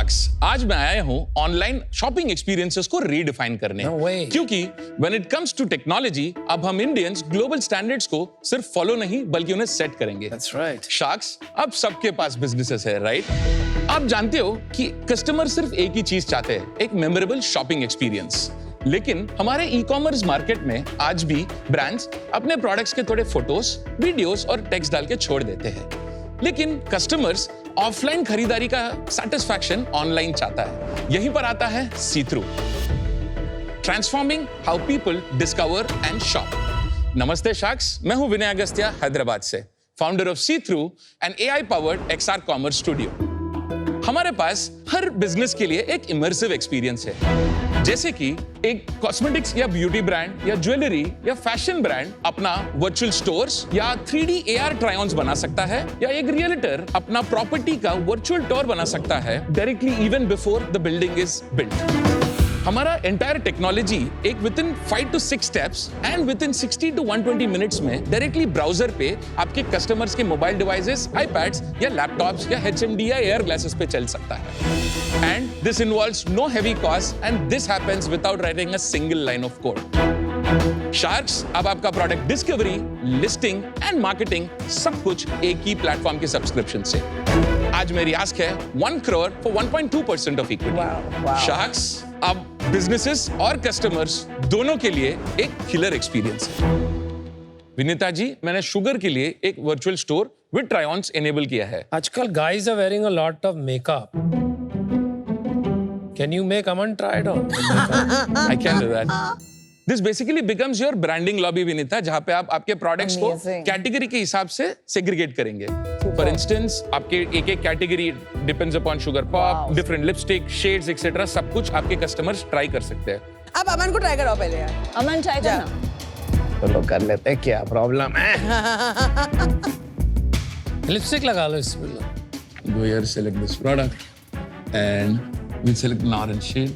Sharks, आज मैं आया हूं ऑनलाइन शॉपिंग एक्सपीरियंसेस को रीडिफाइन करने। No way. क्योंकि when it comes to technology, अब हम इंडियंस ग्लोबल स्टैंडर्ड्स को सिर्फ फॉलो नहीं बल्कि उन्हें सेट करेंगे। That's right. शार्क्स, अब सबके पास बिजनेसेस है, राइट? आप जानते हो कि कस्टमर सिर्फ एक ही चीज चाहते हैं, एक मेमोरेबल शॉपिंग एक्सपीरियंस। लेकिन हमारे ई कॉमर्स मार्केट में आज भी ब्रांड्स अपने प्रोडक्ट्स के थोड़े फोटोज, वीडियोस और टेक्स्ट डाल के छोड़ देते हैं। लेकिन कस्टमर्स ऑफलाइन खरीदारी का सैटिस्फैक्शन ऑनलाइन चाहता है। यहीं पर आता है see through, transforming how people discover and shop. नमस्ते शार्क्स, मैं हूं विनय अगस्त्या, हैदराबाद से, founder of see through and AI powered XR commerce studio. हमारे पास हर बिजनेस के लिए एक इमर्सिव एक्सपीरियंस है, जैसे कि एक कॉस्मेटिक्स या ब्यूटी ब्रांड या ज्वेलरी या फैशन ब्रांड अपना वर्चुअल स्टोर्स या 3D AR ट्राई-ऑन्स बना सकता है, या एक रियल्टर अपना प्रॉपर्टी का वर्चुअल टूर बना सकता है directly even before the building is built. हमारा एंटायर टेक्नोलॉजी एक within 5 to 6 steps and within 60 to 120 minutes में डायरेक्टली ब्राउजर पे आपके कस्टमर्स के मोबाइल डिवाइसेस, आईपैड्स या लैपटॉप्स या HMD या एयर ग्लासेस पे चल सकता है। And this involves no heavy cost and this happens without writing a single line of code. Sharks, अब आपका product discovery, listing and marketing सब कुछ एक ही प्लेटफॉर्म के सब्सक्रिप्शन से। आज मेरी आस्क है 1 crore for 1.2% of equity. Sharks, अब बिजनेसेस और कस्टमर्स दोनों के लिए एक किलर एक्सपीरियंस है। विनीता जी, मैंने शुगर के लिए एक वर्चुअल स्टोर विद ट्राई-ऑन्स एनेबल किया है। आजकल guys are wearing a lot of makeup. Can you make Aman try it on? I can do that. This basically becomes your branding lobby, Vinita, जहां पे आप आपके प्रोडक्ट्स को कैटेगरी के हिसाब से सेग्रीगेट करेंगे। फॉर इंस्टेंस, आपके एक एक category depends upon sugar pop, different lipstick, shades etcetera, सब कुछ आपके कस्टमर्स ट्राई कर सकते हैं। अब अमन को ट्राई कराओ पहले यार। अमन ट्राई करना। चलो कर लेते हैं, क्या प्रॉब्लम है? लिपस्टिक लगा लो इसमें। Go here, select this product and we'll select an orange shade.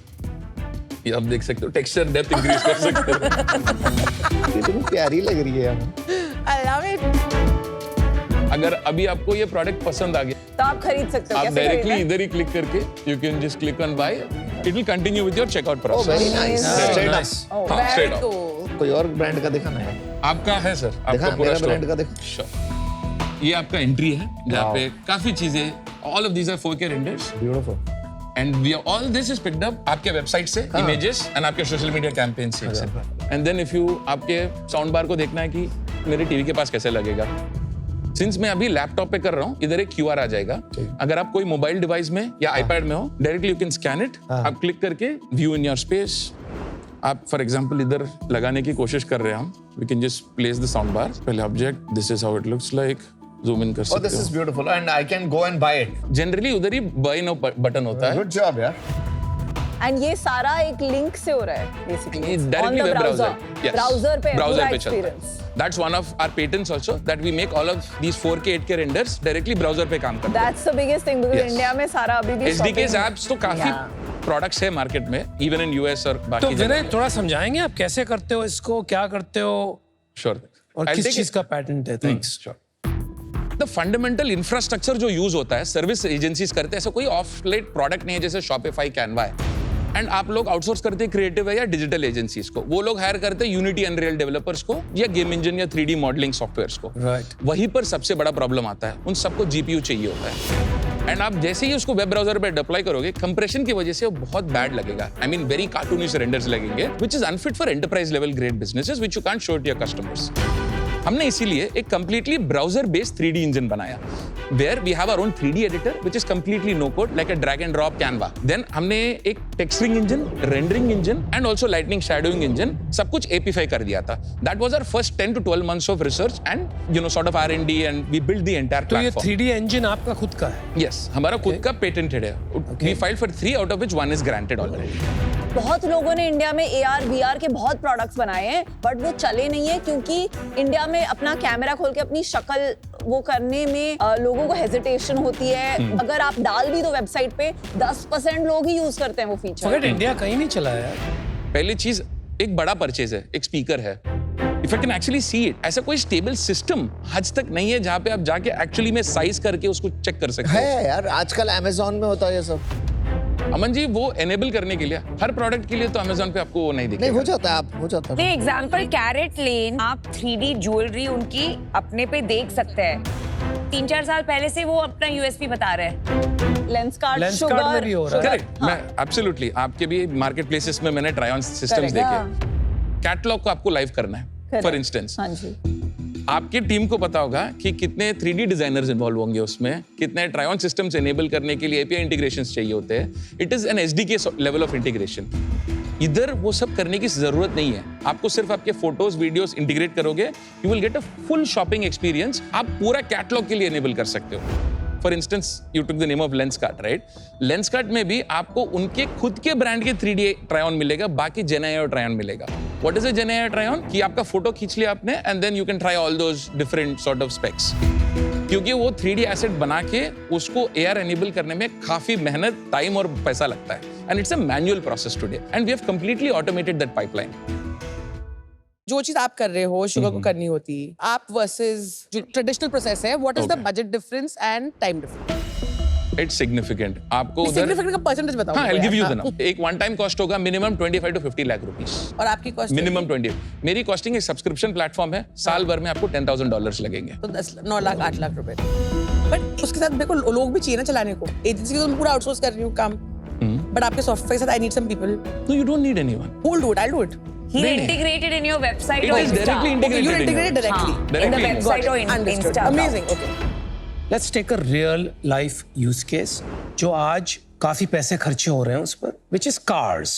ये आप देख सकते हो, टेक्सचर डेप्थ इंक्रीज कर सकते हो। कितनी प्यारी लग रही है यार। I love it. अगर अभी आपको ये प्रोडक्ट पसंद आ गया, तो आप खरीद सकते हो। आप कैसे डायरेक्टली खरीदना? इधर ही क्लिक करके you can just click on buy, it will continue with your checkout Oh, process. very nice. Straight up. Oh, हाँ, very straight up। cool. कोई और ब्रांड का दिखाना है? आपका है सर, आपका दिखा, पूरा मेरा स्टोर। ब्रांड का दिखा। Sure। ये आपका एंट्री है जहाँ Wow. पे काफी चीजें, all of these are 4K renders Beautiful. and we are, all this is picked up आपके वेबसाइट से, images and आपके सोशल मीडिया कैंपेन से। And then if you आपके साउंड बार को देखना है कि मेरे टीवी के पास कैसे लगेगा, सिंस मैं अभी लैपटॉप पे कर रहा हूँ, इधर एक QR आ जाएगा। अगर आप कोई मोबाइल डिवाइस में या आईपैड में हो, directly you can scan it. आप क्लिक करके व्यू इन योर स्पेस, आप फॉर एग्जांपल इधर लगाने की कोशिश कर रहे हैं हम, we can just place the sound bar. पहले object, this is how it looks like, zoom in कर Oh, this सकते is हो। beautiful and I can go and buy it. Generally उधर ही बाय नाउ बटन होता है। Good job यार। And ये सारा एक लिंक से हो रहा है basically Directly web browser. Yes. Browser पे Browser पूरा पे चलता है। Experience. That's one of our patents also, that we make all of these 4K 8K renders directly browser पे काम करते हैं। That's the biggest thing, because Yes. India में सारा अभी भी SDKs apps तो काफी Yeah. प्रोडक्ट्स है मार्केट में, इवन इन US और तो बाकी विनय, थोड़ा समझाएंगे आप कैसे करते हो इसको, क्या करते हो श्योर। और किस चीज का पैटेंट है? थैंक्स। द फंडामेंटल इंफ्रास्ट्रक्चर जो यूज होता है, सर्विस एजेंसीज करते हैं, ऐसा कोई ऑफ लाइट प्रोडक्ट नहीं है जैसे शॉपिफाई, कैनवा है। एंड आप लोग आउटसोर्स करते हैं क्रिएटिव है या डिजिटल एजेंसीज को, वो लोग हायर करते हैं यूनिटी, अनरियल डेवलपर्स को, या गेम इंजन या 3D मॉडलिंग सॉफ्टवेयर्स को। Right. वहीं पर सबसे बड़ा प्रॉब्लम आता है, उन सबको GPU चाहिए होता है। एंड आप जैसे ही उसको वेब ब्राउजर पे डिप्लॉय करोगे, कंप्रेशन की वजह से वो बहुत बैड लगेगा। I mean very cartoonish renders लगेंगे, which is unfit for enterprise level grade businesses, which you can't show to your customers. हमने इसीलिए एक completely browser based 3D engine बनाया, where we have our own 3D editor which is completely no code, like a drag and drop Canva. Then हमने एक texturing engine, rendering engine and also lightning shadowing engine, सब कुछ APIfy कर दिया था। That was our first 10 to 12 months of research and you know sort of R&D, and we build the entire तो ये platform. 3D engine आपका खुद का है? यस, हमारा खुद का पेटेंटेड है। We filed for 3 out of which 1 is granted already। बहुत लोगों ने इंडिया में AR VR के बहुत प्रोडक्ट्स बनाए हैं, बट वो चले नहीं है क्योंकि इंडिया में अपना कैमरा खोल के अपनी शक्ल वो करने में लोगों को हेजिटेशन होती है। अगर आप डाल भी दो वेबसाइट पे, 10% लोग ही यूज करते हैं वो फीचर। फॉरगेट इंडिया कहीं नहीं चला है यार। पहली चीज, एक बड़ा परचेज है, एक स्पीकर है। If I can actually see it, ऐसा कोई स्टेबल सिस्टम आज तक नहीं है जहां पे आप जाके एक्चुअली में साइज करके उसको चेक कर सकते हो। है यार, आजकल Amazon में होता है ये सब। अमन जी वो एनेबल करने के लिए हर प्रोडक्ट के लिए तो अमेजोन पे आपको वो नहीं नहीं दिखेगा। हो जाता है, आप हो जाता है। नहीं, एग्जाम्पल कैरेट लेन, आप 3D ज्वेलरी उनकी अपने पे देख सकते हैं। 3-4 साल पहले से वो अपना यूएसपी बता रहे हैं। लेंस कार्ड, लेंस कार्ड में भी हो रहा है। करेक्ट, मैं एब्सोल्युटली आपके भी मार्केट प्लेसेस में मैंने ट्राई ऑन सिस्टम्स Correct, देखे। कैटलॉग को आपको लाइव करना है फॉर इंस्टेंस। हाँ जी, आपकी टीम को पता होगा कि कितने 3D डिजाइनर्स इन्वॉल्व होंगे उसमें, कितने ट्राई ऑन सिस्टम्स एनेबल करने के लिए एपीआई इंटीग्रेशंस चाहिए होते हैं। It is an SDK level of integration. इधर वो सब करने की जरूरत नहीं है, आपको सिर्फ आपके फोटोज वीडियोस इंटीग्रेट करोगे, you will get a full shopping experience. आप पूरा कैटलॉग के लिए एनेबल कर सकते हो। For instance you took the name of Lenskart, right? Lenskart में भी आपको उनके खुद के ब्रांड के 3D ट्राई ऑन मिलेगा, बाकी जेनआईओ ट्राई ऑन मिलेगा। व्हाट इज अ जेनआईओ ट्राई ऑन? कि आपका फोटो खींच लिया आपने and then you can try all those different sort of specs. क्योंकि वो 3D एसेट बना के उसको AR एनेबल करने में काफी मेहनत, टाइम और पैसा लगता है, and it's a manual process today, and we have completely automated that pipeline. जो चीज आप कर रहे हो शुगर को करनी होती, आप वर्सेस जो ट्रेडिशनल प्रोसेस है, what is the Okay. Budget difference and time difference? It's significant. आपको उधर सिग्निफिकेंट का परसेंटेज बताओ। हाँ, I'll मुझे give you यार। the number. एक वन टाइम कॉस्ट होगा मिनिमम 25 to 50 लाख रुपीस। और आपकी कॉस्ट मिनिमम 20। मेरी कॉस्टिंग एक सब्सक्रिप्शन प्लेटफॉर्म है, साल भर में आपको $10,000 लगेंगे। तो 9 लाख 8 लाख रुपए। बट उसके साथ मेरे को लोग भी चाहिए ना चलाने को। एजेंसी को तो मैं पूरा आउटसोर्स कर रही हूँ काम, बट आपके सॉफ्टवेयर के साथ I need some people. No, you don't need anyone. Who will do it? I do it. He नहीं, नहीं। integrated in your website It or is Insta. directly integrated. You in integrated your- directly. In the Directly. website or in Understood. Insta. Amazing. Okay. Let's take a real life use case जो आज काफी पैसे खर्चे हो रहे हैं उस पर, विच इज कार्स।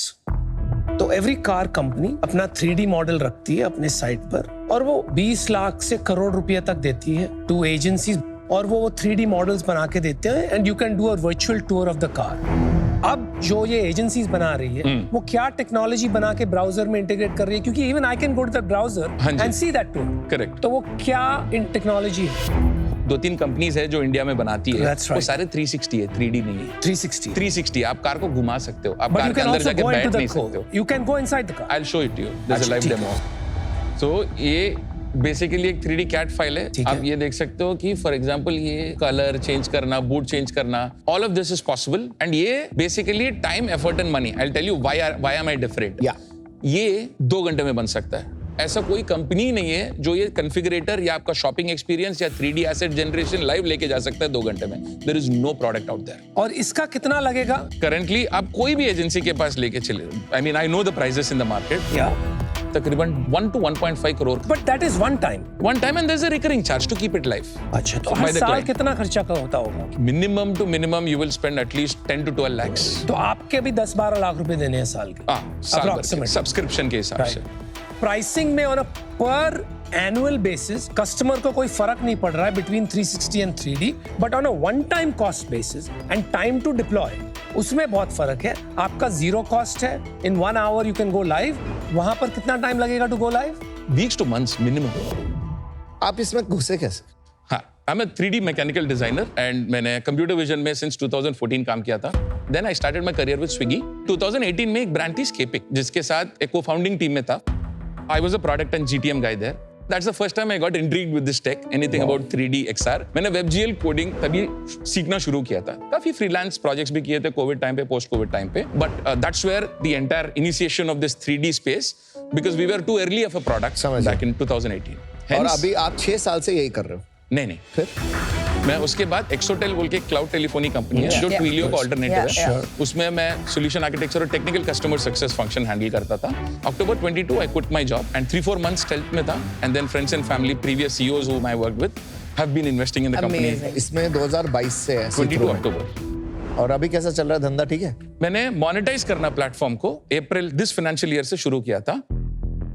तो एवरी कार कंपनी अपना 3D मॉडल रखती है अपने साइट पर, और वो 20 लाख से करोड़ रुपए तक देती है टू एजेंसीज, और वो 3D मॉडल्स बना के देते हैं, and you can do a virtual tour of the car. अब जो ये एजेंसीज बना रही है वो क्या टेक्नोलॉजी बना के ब्राउजर में इंटीग्रेट कर रही है, क्योंकि even I can go to the browser हाँ जी। And see that tour. Correct. तो वो क्या इन टेक्नोलॉजी है? 2-3 कंपनीज है जो इंडिया में बनाती है। That's वो right. सारे 360 है, 3D नहीं है। 360। 360 आप कार को घुमा सकते हो, आप But कार you के can अंदर also जाके go बैठ into नहीं the सकते हो। car. You can go inside the car. I'll show it to you. There's a अच्छा, live ठीक demo. है। So ये बेसिकली एक 3D कैट फाइल है। ठीक आप है। ये देख सकते हो कि फॉर एग्जांपल ये कलर चेंज करना, बूट चेंज करना, all of this is possible, and ये basically time, effort and money. I will tell you why am I different. Yeah. ये 2 घंटे में बन सकता है। ऐसा कोई कंपनी नहीं है जो ये कॉन्फ़िगरेटर या आपका शॉपिंग एक्सपीरियंस या 3D एसेट जनरेशन लाइव लेके जा सकता है 2 घंटे में। There is no product out there. और इसका कितना लगेगा? करंटली आप कोई भी एजेंसी के पास लेके चले, I mean I know the prices in the market, या तकरीबन 1 to 1.5 crore but that is one time. one time, and there's a recurring charge to keep it live. अच्छा, तो By हर the साल client. कितना खर्चा का होता होगा? Minimum to minimum, you will spend at least 10 to 12 lakhs. तो आपके भी 10-12 लाख रुपए देने हैं साल के। साल भर के Approximate. सब्सक्रिप्शन के हिसाब से। प्राइसिंग में ऑन अ पर एनुअल बेसिस कस्टमर को कोई फर्क नहीं पड़ रहा है between 360 and 3D, but on a one time cost basis and time to deploy उसमें बहुत फर्क है। आपका जीरो कॉस्ट है, in 1 hour you can go live. वहां पर कितना टाइम लगेगा to go live? Weeks to months minimum. आप इसमें घुसे कैसे? हाँ, I'm a 3D mechanical designer and मैंने कंप्यूटर विजन में सिंस 2014 काम किया था। Then I started my career with Swiggy. 2018 में एक ब्रांड थी Scapic, जिसके साथ एक को-फाउंडिंग टीम में था। I was a product and GTM guy there. That's the first time I got intrigued with this tech, anything about 3D XR. मैंने WebGL coding तभी सीखना शुरू किया था। काफी फ्रीलांस प्रोजेक्ट्स भी किए थे कोविड टाइम पे, पोस्ट कोविड टाइम पे, but that's where the entire initiation of this 3D space, because we were too early of a product समझ बैक इन 2018। और Hence- अभी आप 6 साल से यही कर रहे हो? नहीं, फिर मैं उसके बाद एक्सोटेल बोल के क्लाउड टेलीफोनी कंपनी है जो ट्विलियो का ऑल्टरनेटिव है, उसमें मैं सोल्यूशन आर्किटेक्चर और technical customer success function handle करता था। October 22 I quit my job and 3-4 months stealth में था, and then friends and family, previous CEOs whom I worked with have been investing in the company. Amazing. इसमें 2022 से है 22 अक्टूबर। और अभी कैसा चल रहा है धंधा? ठीक है। मैंने मोनेटाइज करना प्लेटफॉर्म को अप्रैल दिस फाइनेंशियल ईयर से शुरू किया था।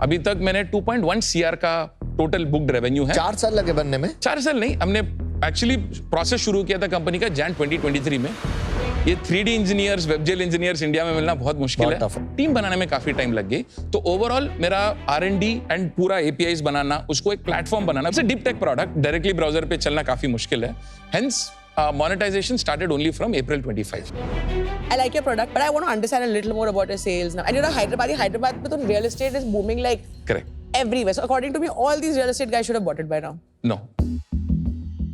अभी तक मैंने 2.1 CR का टोटल बुक्ड रेवेन्यू है। 4 साल लगे बनने में? 4 साल नहीं, हमने एक्चुअली प्रोसेस शुरू किया था कंपनी का जैन 2023 में। ये 3D इंजीनियर्स, वेबजेल इंजीनियर्स इंडिया में मिलना बहुत मुश्किल बहुत tough है। है। टीम बनाने में काफी टाइम लग गई। तो ओवरऑल मेरा R&D एंड पूरा APIs बनाना, उसको एक platform banana, it's a deep tech product, directly browser पे चलना काफी मुश्किल है। Hence monetization started only from April 25. I like your product, but I want to understand a little more about your sales now. And you're a Hyderabad में तो real estate is booming like Correct. everywhere. So according to me, all these real estate guys should have bought it by now. No.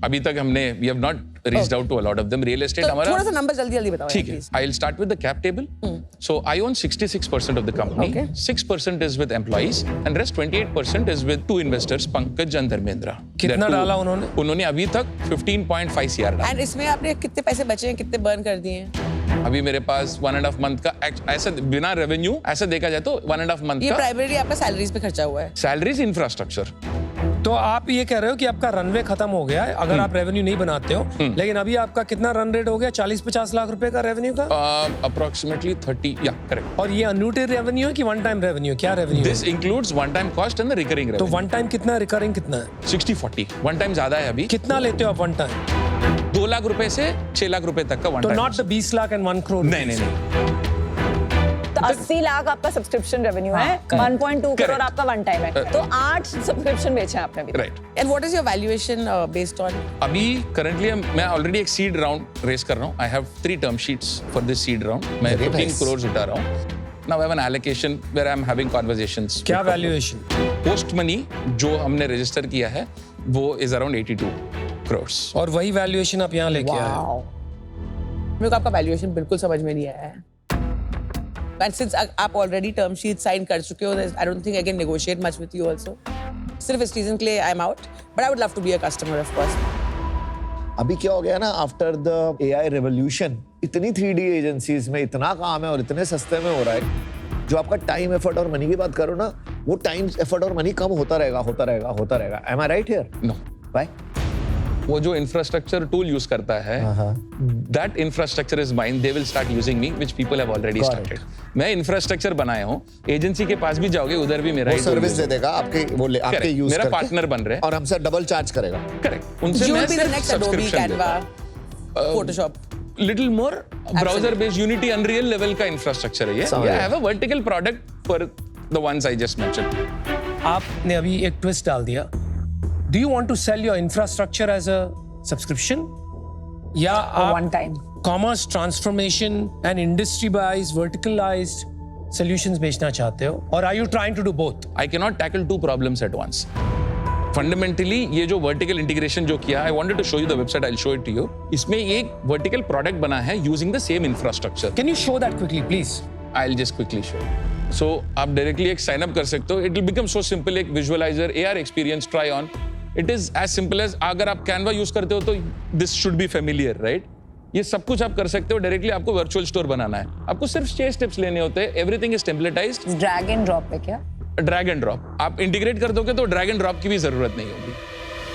अभी तक हमने we have not reached out to a lot of them. Real estate तो हमारा थोड़ा सा number जल्दी बताओ. ठीक है. I'll start with the cap table. So I own 66% of the company. Okay. 6% is with employees and rest 28% is with two investors, Pankaj and Dharmendra. कितना They're two- डाला उन्होंने? उन्होंने अभी तक 15.5 CR डाला. एंड इसमें आपने कितने पैसे बचे हैं, कितने बर्न कर दिए हैं? अभी मेरे पास 1.5 month का ऐसा बिना रेवेन्यू ऐसा देखा जाए तो 1.5 month ये का प्राइमरी आपका सैलरीज पे खर्चा हुआ है. Salaries infrastructure. तो आप ये कह रहे हो कि आपका रनवे खत्म हो गया है अगर आप रेवेन्यू नहीं बनाते हो, लेकिन अभी आपका कितना रन रेट हो गया? 40-50 लाख रुपए का रेवेन्यू का, अप्रोक्सीमेटली 30. या करेक्ट. और ये अन्यूटी रेवेन्यू है कि वन टाइम रेवेन्यू? क्या revenue? This includes one time cost and the recurring तो रेवेन्यू. वन टाइम कितना, रिकरिंग कितना है? 60-40. वन टाइम ज्यादा है अभी. कितना लेते हो आप वन टाइम? 2 लाख रुपए से 6 लाख रुपए तक का वन तो time. Not the 20 lakh and 1 crore? नहीं नहीं नहीं. तो 80 लाख आपका सब्सक्रिप्शन रेवेन्यू है, 1.2 करोड़ आपका वन टाइम है. तो 8 सब्सक्रिप्शन बेचे हैं आपने अभी. Right. And what is your valuation based on? अभी करंटली मैं ऑलरेडी एक सीड राउंड रेस कर रहा हूँ. I have 3 term sheets for this seed round. मैं Very 15 nice. करोड़ उठा रहा हूँ. Now I have an allocation where I am having conversations. क्या वैल्यूएशन? पोस्ट मनी जो हमने रजिस्टर किया है वो इज अराउंड 82 करोड़. और वही वैल्यूएशन आप यहाँ लेके आए? वाओ, मेरे को आपका वैल्यूएशन बिल्कुल समझ में नहीं आया है. एंड सिंस आप ऑलरेडी टर्म शीट साइन कर चुके हो, I don't think I can negotiate much with you also. सिर्फ इस रीजन के लिए I am out, but I would love to be a customer of course. अभी क्या हो गया ना, आफ्टर द एआई रेवोल्यूशन इतनी 3D एजेंसीज में इतना काम है और इतने सस्ते में हो रहा है, जो आपका टाइम, एफर्ट और मनी की बात करो ना, वो टाइम, एफर्ट और मनी कम होता रहेगा. Am I right here? No. Why? वो जो इंफ्रास्ट्रक्चर टूल यूज करता है, that infrastructure is mine. They will start using me, which people have already Got started. मैं इंफ्रास्ट्रक्चर बनाया हूँ. एजेंसी के पास भी जाओगे उधर भी मेरा वो ही सर्विस tool दे use देगा आपके, वो आपके Correct. यूज मेरा partner बन रहे हैं. और हमसे डबल चार्ज करेगा. करेक्ट. उनसे You मैं will be the सिर्फ next Adobe, subscription Canva, Photoshop. Little more browser based Unity Unreal level का इंफ्रास्ट्रक्चर है ये. समझ आई गया. Have a vertical product for the ones I just mentioned. आपने अभी एक ट्विस्ट डाल दिया. Do you want to sell your infrastructure as a subscription, या आप one time commerce transformation and industry wise वर्टिकलाइज्ड solutions बेचना चाहते हो, और are you trying to do both? I cannot tackle 2 problems at once. Fundamentally, ये जो vertical integration जो किया, I wanted to show you the website. I'll show it to you. इसमें एक vertical product बना है using the same infrastructure. Can you show that quickly please? I'll just quickly show. So आप directly एक sign up कर सकते हो. It will become so simple. एक visualizer, AR experience, try on. It is as simple as अगर आप Canva use करते हो तो this should be familiar, right? ये सब कुछ आप कर सकते हो. डायरेक्टली आपको वर्चुअल स्टोर बनाना है. आपको सिर्फ 6 स्टेप्स लेने होते हैं. Everything is templatised. Drag and drop पे क्या? Drag and drop. आप इंटीग्रेट कर दोगे तो ड्रैग एंड ड्रॉप की भी जरूरत नहीं होगी.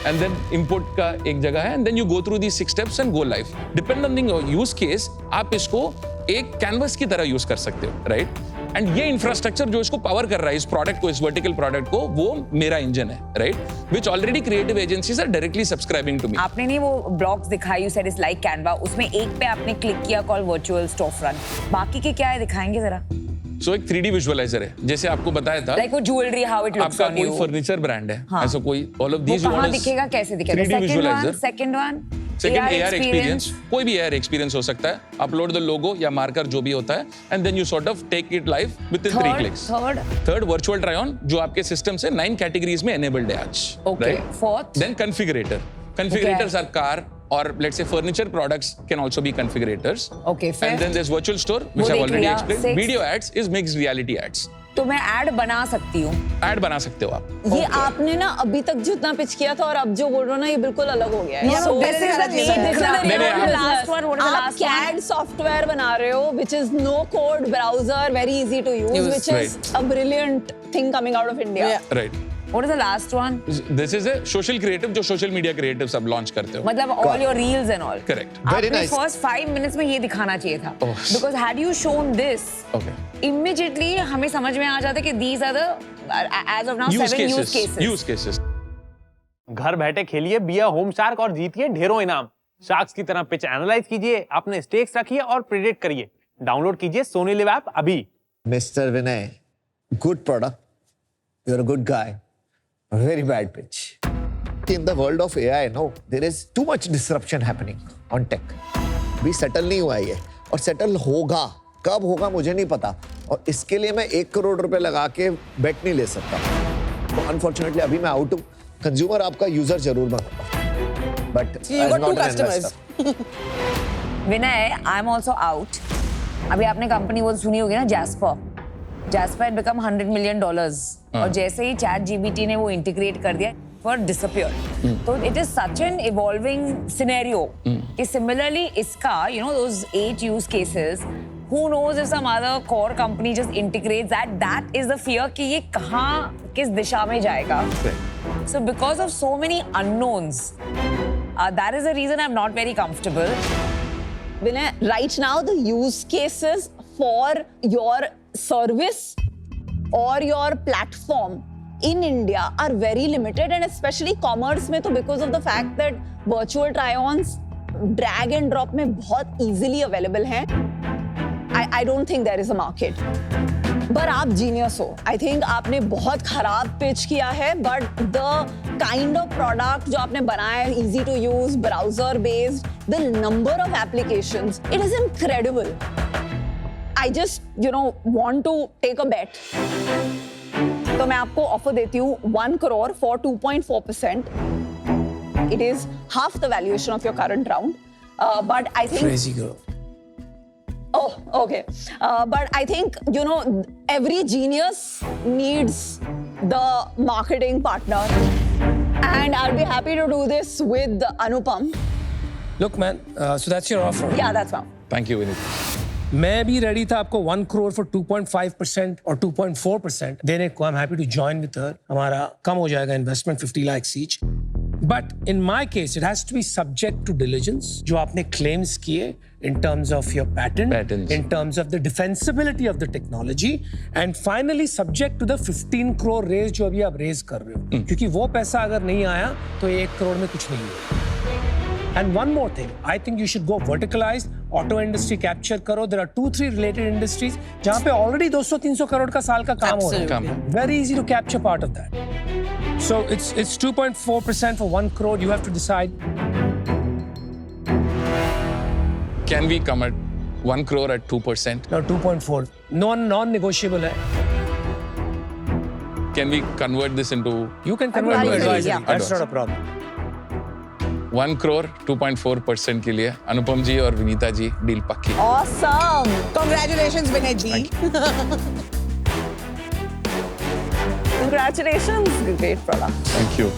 एंड देन इंपोर्ट का एक जगह है, and then you go through the 6 steps and go live. Depend on the use case आप इसको एक कैनवस की तरह यूज कर सकते हो, राइट? एंड ये इंफ्रास्ट्रक्चर जो इसको पावर कर रहा है, इस प्रोडक्ट को, इस वर्टिकल प्रोडक्ट को, वो मेरा इंजन है, right? Which already creative agencies are directly subscribing to me. आपने नहीं वो ब्लॉग्स दिखाई, you said is like Canva, उसमें एक पे आपने क्लिक किया कॉल वर्चुअल स्टोर फ्रंट. बाकी के क्या है दिखाएंगे जरा? सो एक 3D विजुअलाइजर है, जैसे आपको बताया था. लाइक वो ज्वेलरी हाउ इट लुक्स आपका ऑन कोई यू. फर्नीचर ब्रांड है, हाँ. ऐसा कोई, ऑल ऑफ वो दीज कहाँ दिखेगा, कैसे दिखेगा? 3D visualiser. Second one second AR experience. कोई भी AR एक्सपीरियंस हो सकता है. अपलोड द लोगो या मार्कर जो भी होता है, and then you sort of take it live within 3 clicks. Third virtual try on, जो आपके सिस्टम से 9 कैटेगरीज में enabled है आज. Okay. Fourth Then configurator. Configurators are car or let's say furniture products can also be configurators. Okay, fair. And then there's virtual store, वो which I've देख already लिया. explained. Six. Video ads is mixed reality ads. तो मैं add बना सकती हूँ. Ad बना सकते हो आप. ये आपने ना अभी तक जितना पिच किया था और अब जो बोल रहे हो ना, ये बिल्कुल अलग हो गया है. No, no, So, this is the this is the नहीं, real नहीं, last one, what is the आप last one? CAD सॉफ्टवेयर बना रहे हो, which is no code browser, very easy to use, which is a brilliant thing coming out of India. Yeah. Right. What is the last one? This is a social creative, जो social media creatives आप launch करते हो. मतलब all your reels and all. Correct. Very आपने nice. first 5 minutes में ये दिखाना चाहिए था. Oh. Because had you shown this, Okay. immediately हमें समझ में आ जाता कि these are the as of now Use 7 use cases. cases. Use cases. घर बैठे खेलिए बिया होम शार्क और जीतिए ढेरों इनाम. शार्क्स की तरह पिच एनालाइज कीजिए, अपने स्टेक्स रखिए और प्रेडिक्ट करिए. डाउनलोड कीजिए सोनी लिव ऐप अभी. Mr. Vinay, good product. You're a good guy. A very bad pitch. In the world of AI, no, there is too much disruption happening on tech. भी settle नहीं हुआ है ये, और settle होगा. कब होगा मुझे नहीं पता, और इसके लिए मैं 1 करोड़ रुपए लगा के बेट नहीं ले सकता. तो अनफॉर्चुनेटली अभी मैं आउट हूँ. कंज्यूमर आपका यूजर जरूर बनूंगा, but You got 2 customers. Vinay, I am also out. अभी आपने कंपनी वो सुनी होगी ना, जैस्पर had become $100 million. और जैसे ही ChatGPT ने वो इंटीग्रेट कर दिया, for disappear. तो it is such an evolving scenario. कि similarly इसका, you know, those 8 use cases, who knows if some other core company just integrates that. That is the fear कि ये कहाँ, किस दिशा में जाएगा. So because of so many unknowns, that is the reason I'm not very comfortable. Vinay, right now the use cases for your service or your platform in India are very limited, and especially commerce में तो because of the fact that virtual try-ons drag and drop में बहुत easily available हैं. I don't think there is a market. पर आप genius हो. I think आपने बहुत खराब pitch किया है, but the kind of product जो आपने बनाया है, easy to use, browser based, the number of applications, it is incredible. I just, you know, want to take a bet. तो मैं आपको ऑफर देती हूँ 1 crore for 2.4%. It is half the valuation of your current round. But I think. Crazy girl. Oh, okay. But I think, you know, every genius needs the marketing partner. And I'll be happy to do this with Anupam. Look, man, so that's your offer. Yeah, that's one. Thank you, Vinit. मैं भी ready था आपको 1 crore for 2.5% और 2.4% देने को. I'm happy to join with her. हमारा कम हो जाएगा investment 50 lakhs each. But in my case, it has to be subject to diligence. जो आपने claims किए in terms of your Patents. in terms of the defensibility of the technology, and finally subject to the 15 crore raise जो अभी आप raise कर रहे हो. क्योंकि वो पैसा अगर नहीं आया तो 1 crore में कुछ नहीं है. And one more thing, I think you should go verticalized, auto industry capture करो. There are 2-3 related industries जहाँ पे already 200-300 करोड़ का साल का काम हो रहा है. Very easy to capture part of that. So it's 2.4% for 1 crore. You have to decide. Can we come at 1 crore at 2%? No, 2.4. Non-negotiable है. Can we convert this into You can convert to Advisory, advisory. yeah. That's not a problem. 1 crore 2.4% के लिए अनुपम जी और Vinita ji deal पक्की. Awesome. Congratulations, Vinay ji. Congratulations. Great product. Thank you.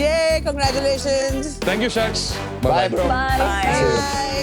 Yay, congratulations. Thank you, Shaks. Bye, bro. Bye. Bye.